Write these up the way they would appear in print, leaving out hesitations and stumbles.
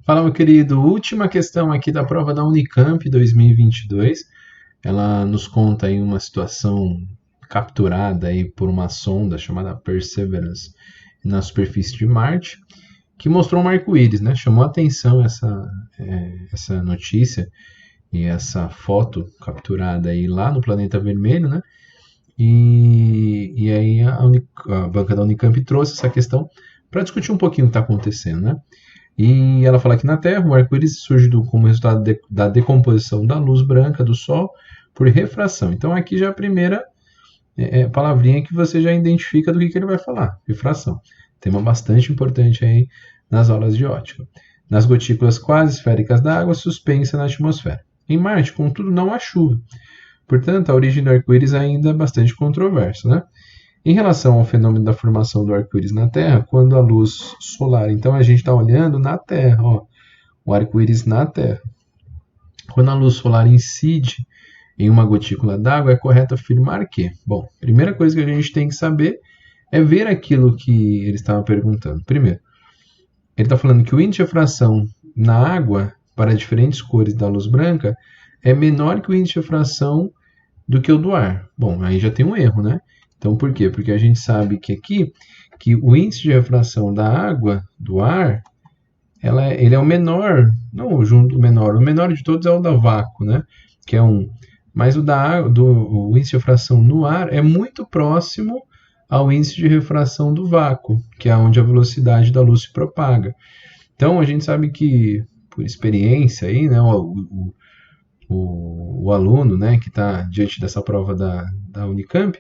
Fala, meu querido. Última questão aqui da prova da Unicamp 2022. Ela nos conta aí uma situação capturada aí por uma sonda chamada Perseverance na superfície de Marte, que mostrou um arco-íris, né? Chamou a atenção essa notícia e essa foto capturada aí lá no planeta vermelho, né? E aí a banca da Unicamp trouxe essa questão para discutir um pouquinho o que está acontecendo, né? E ela fala que na Terra o arco-íris surge como resultado da decomposição da luz branca do Sol por refração. Então aqui já é a primeira palavrinha que você já identifica do que ele vai falar, refração. Tema bastante importante aí nas aulas de ótica. Nas gotículas quase esféricas da água suspensa na atmosfera. Em Marte, contudo, não há chuva. Portanto, a origem do arco-íris ainda é bastante controversa, né? Em relação ao fenômeno da formação do arco-íris na Terra, quando a luz solar, então a gente está olhando na Terra, ó, o arco-íris na Terra. Quando a luz solar incide em uma gotícula d'água, é correto afirmar que, bom, a primeira coisa que a gente tem que saber é ver aquilo que ele estava perguntando. Primeiro, ele está falando que o índice de refração na água para diferentes cores da luz branca é menor que o índice de refração do que o do ar. Bom, aí já tem um erro, né? Então, por quê? Porque a gente sabe que aqui, que o índice de refração da água, do ar, ele é o menor, não o menor, o menor de todos é o da vácuo, né? Que é 1. Mas o índice de refração no ar é muito próximo ao índice de refração do vácuo, que é onde a velocidade da luz se propaga. Então, a gente sabe que, por experiência aí, né, o aluno, né, que está diante dessa prova da Unicamp,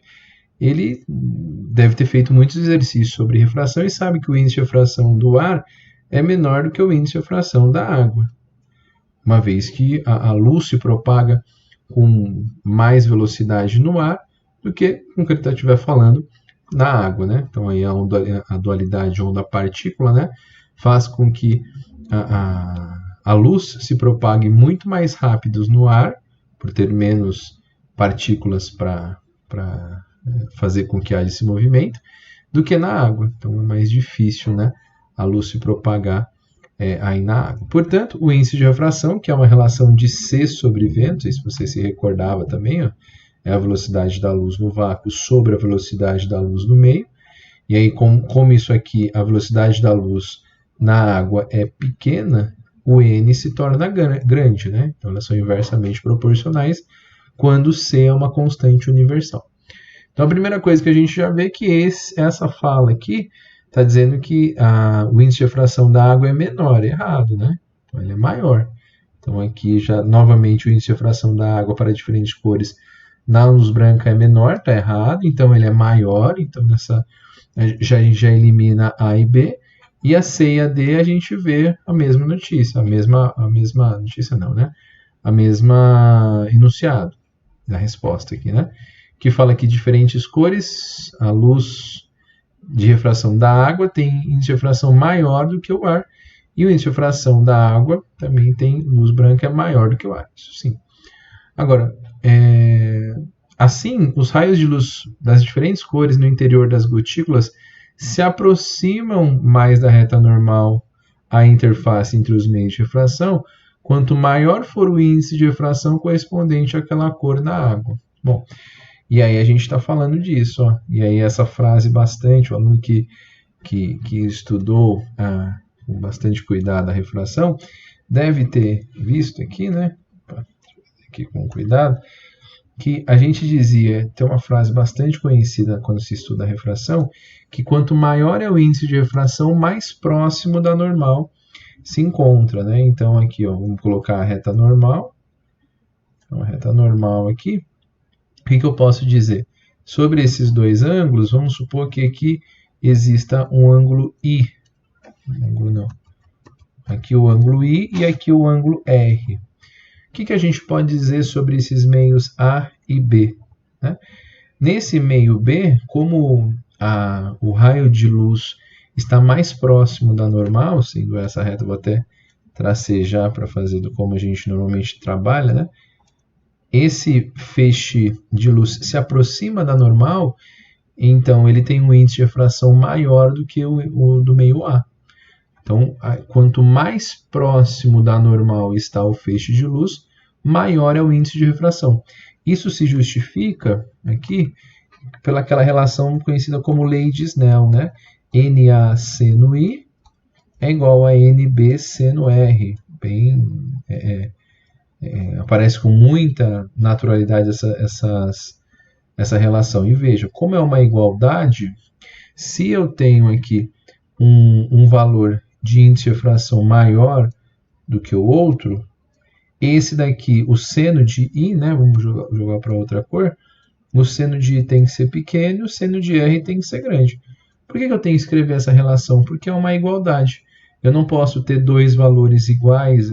ele deve ter feito muitos exercícios sobre refração e sabe que o índice de refração do ar é menor do que o índice de refração da água, uma vez que a luz se propaga com mais velocidade no ar do que com o que ele estiver falando na água, né? Então aí a dualidade onda-partícula, né, faz com que a luz se propague muito mais rápido no ar, por ter menos partículas para fazer com que haja esse movimento, do que na água. Então é mais difícil, né, a luz se propagar aí na água. Portanto, o índice de refração, que é uma relação de C sobre V, não sei se você se recordava também, ó, é a velocidade da luz no vácuo sobre a velocidade da luz no meio. E aí, como isso aqui, a velocidade da luz na água é pequena, o N se torna grande, né? Então elas são inversamente proporcionais quando C é uma constante universal. Então a primeira coisa que a gente já vê é que essa fala aqui está dizendo que o índice de refração da água é menor, errado, né? Então ele é maior. Então aqui já novamente o índice de refração da água para diferentes cores na luz branca é menor, está errado, então ele é maior, então a gente já elimina A e B, e a C e a D a gente vê a mesma notícia, a mesma notícia não, né? A mesma enunciado da resposta aqui, né? Que fala que diferentes cores, a luz de refração da água tem índice de refração maior do que o ar, e o índice de refração da água também tem luz branca maior do que o ar, isso sim. Agora, assim, os raios de luz das diferentes cores no interior das gotículas se aproximam mais da reta normal à interface entre os meios de refração, quanto maior for o índice de refração correspondente àquela cor da água. Bom, e aí a gente está falando disso, ó. E aí essa frase bastante, o aluno que estudou com bastante cuidado a refração, deve ter visto aqui, né? Aqui com cuidado, que a gente dizia, tem uma frase bastante conhecida quando se estuda a refração, que quanto maior é o índice de refração, mais próximo da normal se encontra, né? Então aqui, ó, vamos colocar a reta normal. Então a reta normal aqui. O que eu posso dizer? Sobre esses dois ângulos, vamos supor que aqui exista um ângulo I. Ângulo não. Aqui o ângulo I e aqui o ângulo R. O que a gente pode dizer sobre esses meios A e B? Né? Nesse meio B, como o raio de luz está mais próximo da normal, sendo essa reta, vou até tracejar para fazer como a gente normalmente trabalha, né? Esse feixe de luz se aproxima da normal, então ele tem um índice de refração maior do que o do meio A. Então, quanto mais próximo da normal está o feixe de luz, maior é o índice de refração. Isso se justifica aqui pelaquela relação conhecida como lei de Snell, né? NAC no I é igual a NBC no R. Bem, aparece com muita naturalidade essa relação. E veja, como é uma igualdade, se eu tenho aqui um valor de índice de refração maior do que o outro, esse daqui, o seno de I, né, vamos jogar para outra cor, o seno de I tem que ser pequeno e o seno de R tem que ser grande. Por que eu tenho que escrever essa relação? Porque é uma igualdade. Eu não posso ter dois valores iguais,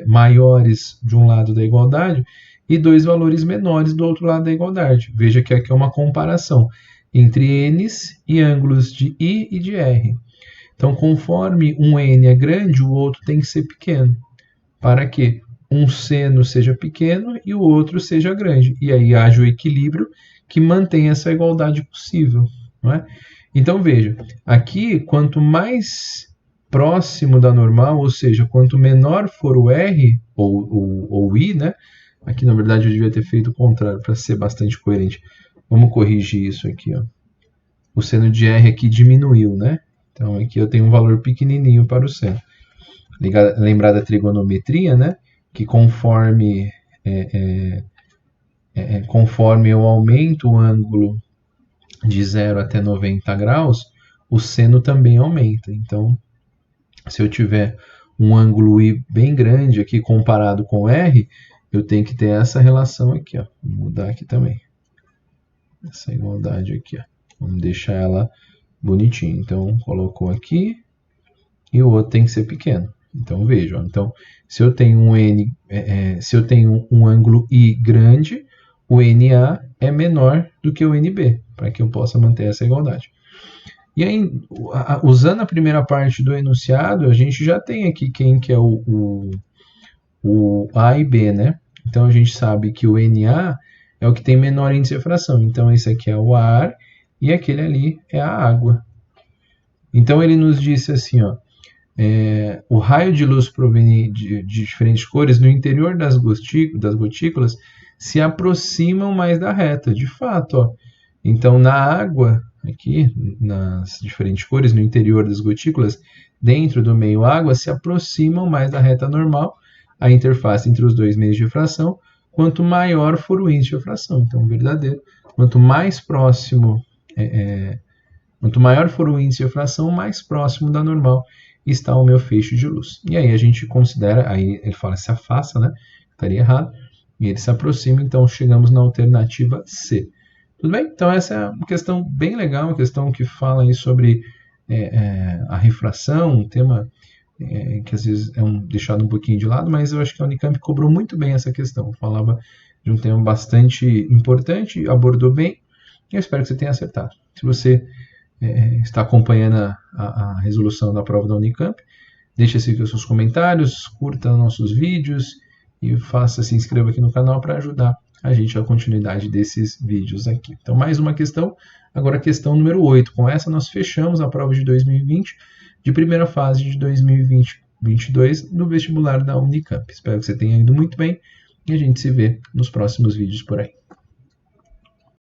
maiores de um lado da igualdade e dois valores menores do outro lado da igualdade. Veja que aqui é uma comparação entre n's e ângulos de I e de R. Então, conforme um n é grande, o outro tem que ser pequeno, para que um seno seja pequeno e o outro seja grande. E aí haja o equilíbrio que mantém essa igualdade possível. Não é? Então, veja, aqui, quanto mais próximo da normal, ou seja, quanto menor for o R, ou o I, né? Aqui, na verdade, eu devia ter feito o contrário, para ser bastante coerente. Vamos corrigir isso aqui, ó. O seno de R aqui diminuiu, né? Então, aqui eu tenho um valor pequenininho para o seno. Lembrar da trigonometria, né? Que conforme eu aumento o ângulo de 0 até 90 graus, o seno também aumenta. Então, se eu tiver um ângulo I bem grande aqui comparado com R, eu tenho que ter essa relação aqui, ó. Vou mudar aqui também. Essa igualdade aqui, ó. Vamos deixar ela bonitinha. Então, colocou aqui e o outro tem que ser pequeno. Então, vejam. Então, se eu tenho um ângulo I grande, o NA é menor do que o NB, para que eu possa manter essa igualdade. E aí, usando a primeira parte do enunciado, a gente já tem aqui quem que é o A e B, né? Então, a gente sabe que o NA é o que tem menor índice de refração. Então, esse aqui é o ar e aquele ali é a água. Então, ele nos disse assim, ó, o raio de luz proveniente de diferentes cores no interior das gotículas se aproximam mais da reta, de fato. Ó. Então, na água, aqui, nas diferentes cores no interior das gotículas, dentro do meio água, se aproximam mais da reta normal, a interface entre os dois meios de refração, quanto maior for o índice de refração. Então, verdadeiro, quanto mais próximo, quanto maior for o índice de refração, mais próximo da normal está o meu feixe de luz. E aí a gente considera, aí ele fala se afasta, né? Estaria errado. E ele se aproxima, então chegamos na alternativa C. Tudo bem? Então essa é uma questão bem legal, uma questão que fala aí sobre a refração, um tema que às vezes é deixado um pouquinho de lado, mas eu acho que a Unicamp cobrou muito bem essa questão. Falava de um tema bastante importante, abordou bem, e eu espero que você tenha acertado. Se você está acompanhando a resolução da prova da Unicamp, deixe aqui os seus comentários, curta nossos vídeos e se inscreva aqui no canal para ajudar a gente a continuidade desses vídeos aqui. Então, mais uma questão, agora a questão número 8. Com essa nós fechamos a prova de 2020, de primeira fase de 2022 no vestibular da Unicamp. Espero que você tenha ido muito bem e a gente se vê nos próximos vídeos por aí.